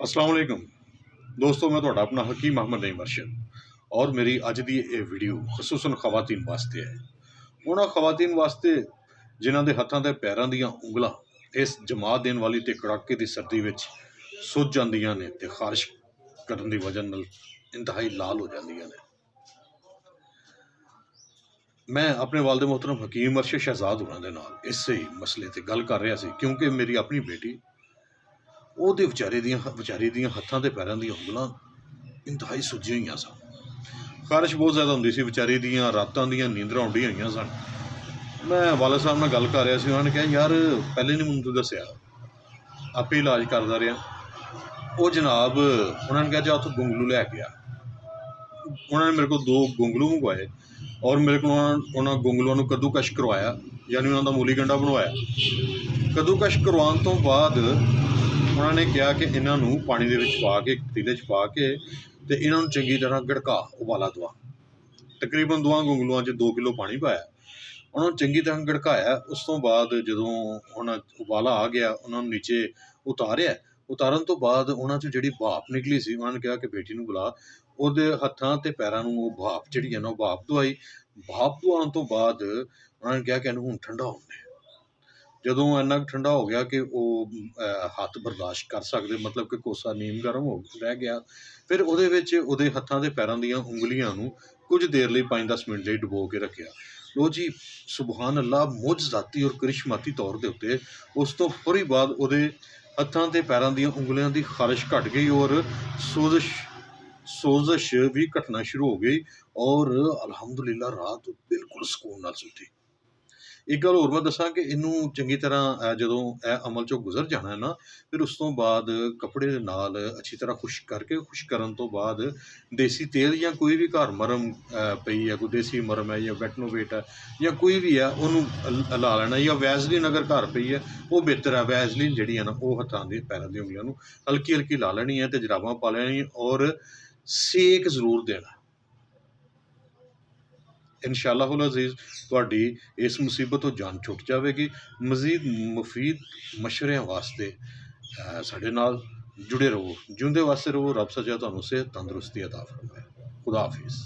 अस्सलाम वालेकुम दोस्तों, मैं ਤੁਹਾਡਾ अपना हकीम अहमद नईम अरशद और मेरी अज की यह वीडियो खसूसन खवातीन वास्ते है। उन्होंने खवातीन वास्ते जिन्हों के हथों के पैरों दी उंगलों इस जमा देने वाली तो कड़ाके की सर्दी में सुज जांदियां ने ते खारिश करने की वजह नाल इंतहाई लाल हो जांदियां ने। मैं अपने वालिद मोहतरम हकीम अरशद शहजाद उन्होंने नाल इस मसले ते गल कर रहा सी, क्योंकि मेरी अपनी बेटी ਉਹਦੇ ਵਿਚਾਰੀ ਦੀਆਂ ਹੱਥਾਂ ਤੇ ਪੈਰਾਂ ਦੀਆਂ ਉਂਗਲਾਂ ਇੰਤਹਾਈ ਸੁੱਜੀਆਂ ਹੋਈਆਂ ਸਨ। ਖਾਰਿਸ਼ ਬਹੁਤ ਜ਼ਿਆਦਾ ਹੁੰਦੀ ਸੀ, ਵਿਚਾਰੀ ਦੀਆਂ ਰਾਤਾਂ ਦੀਆਂ ਨੀਂਦਰਾਂ ਉੱਡੀਆਂ ਹੋਈਆਂ ਸਨ। ਮੈਂ ਵਾਲਿਦ ਸਾਹਿਬ ਨਾਲ ਗੱਲ ਕਰ ਰਿਹਾ ਸੀ, ਉਹਨਾਂ ਨੇ ਕਿਹਾ ਯਾਰ ਪਹਿਲੇ ਨਹੀਂ ਮੈਨੂੰ ਤੂੰ ਦੱਸਿਆ, ਆਪੇ ਇਲਾਜ ਕਰਦਾ ਰਿਹਾ। ਉਹ ਜਨਾਬ ਉਹਨਾਂ ਨੇ ਕਿਹਾ ਜਾ ਉੱਥੋਂ ਗੁੰਗਲੂ ਲੈ ਕੇ ਆ। ਉਹਨਾਂ ਨੇ ਮੇਰੇ ਕੋਲ 2 ਗੁੰਗਲੂ ਮੰਗਵਾਏ ਔਰ ਮੇਰੇ ਕੋਲ ਉਹਨਾਂ ਗੁੰਗਲੂਆਂ ਨੂੰ ਕੱਦੂਕਸ਼ ਕਰਵਾਇਆ, ਯਾਨੀ ਉਹਨਾਂ ਦਾ ਮੂਲੀ ਗੰਡਾ ਬਣਵਾਇਆ। ਕੱਦੂਕਸ਼ ਕਰਵਾਉਣ ਤੋਂ ਬਾਅਦ उन्होंने कहा कि इन्हों पानी के पा के पतीले पा के तो इन्हों चंगी तरह गड़का उबाला दवा। तकरीबन 2 गुंगलुआ 2 किलो पानी पाया, उन्होंने चंगी तरह गड़काया। उस तो बाद जो हम उबाला आ गया, उन्होंने नीचे उतारिया। उतारन तो बाद उन्होंने जी भाप निकली सी, उन्होंने कहा कि बेटी बुला, वो हथों ते पैरों में भाप जी है ना भाप दवाई। भाप दवाने तो बाद उन्होंने कहा कि इन्हू ठंडा होने। ਜਦੋਂ ਇੰਨਾ ਠੰਡਾ ਹੋ ਗਿਆ ਕਿ ਉਹ ਹੱਥ ਬਰਦਾਸ਼ਤ ਕਰ ਸਕਦੇ, ਮਤਲਬ ਕਿ ਕੋਸਾ ਨੀਮ ਗਰਮ ਹੋ ਰਹਿ ਗਿਆ, ਫਿਰ ਉਹਦੇ ਵਿੱਚ ਉਹਦੇ ਹੱਥਾਂ ਦੇ ਪੈਰਾਂ ਦੀਆਂ ਉਂਗਲੀਆਂ ਨੂੰ ਕੁਝ ਦੇਰ ਲਈ 5-10 ਮਿੰਟ ਲਈ ਡੁਬੋ ਕੇ ਰੱਖਿਆ। ਲੋ ਜੀ, ਸੁਬਹਾਨ ਅੱਲਾ, ਮੁਜਜ਼ਾਤੀ ਔਰ ਕਰਿਸ਼ਮਾਤੀ ਤੌਰ ਦੇ ਉੱਤੇ ਉਸ ਤੋਂ ਫੌਰੀ ਬਾਅਦ ਉਹਦੇ ਹੱਥਾਂ ਤੇ ਪੈਰਾਂ ਦੀਆਂ ਉਂਗਲੀਆਂ ਦੀ ਖਾਰਿਸ਼ ਘਟ ਗਈ ਔਰ ਸੋਜ਼ਸ਼ ਵੀ ਘਟਣਾ ਸ਼ੁਰੂ ਹੋ ਗਈ ਔਰ ਅਲਹਮਦੁਲਿਲਾ ਰਾਤ ਬਿਲਕੁਲ ਸਕੂਨ ਨਾਲ ਸੁੱਤੀ। एक गल होर मैं दसा कि इनू चंगी तरह जो अमल चो गुजर जाना है ना, फिर उस तो बाद कपड़े दे नाल अच्छी तरह खुश्क करके, खुश्क करन तो बाद देसी तेल या कोई भी घर मरम पई है, कोई देसी मरम है या वेटनोवेट है या कोई भी है, उन्होंने ला लेना। या वैसलीन अगर घर पई है वो बेहतर है। वैसलीन जी है ना वो हथां दे पैरां दी उंगलियां नूं हल्की हल्की ला लेनी है तो जराबां पा लेनी और सेक जरूर देना। इंशाअल्लाह अज़ीज़ तुहाडी इस मुसीबत तो जान छुट जाएगी। मज़ीद मुफीद मशवरियां वास्ते साडे नाल जुड़े रहो, जिंदे वास्ते रहो। रब सच्चा तुहानूं सेहत तंदुरुस्ती अता फरमाए। खुदा हाफिज़।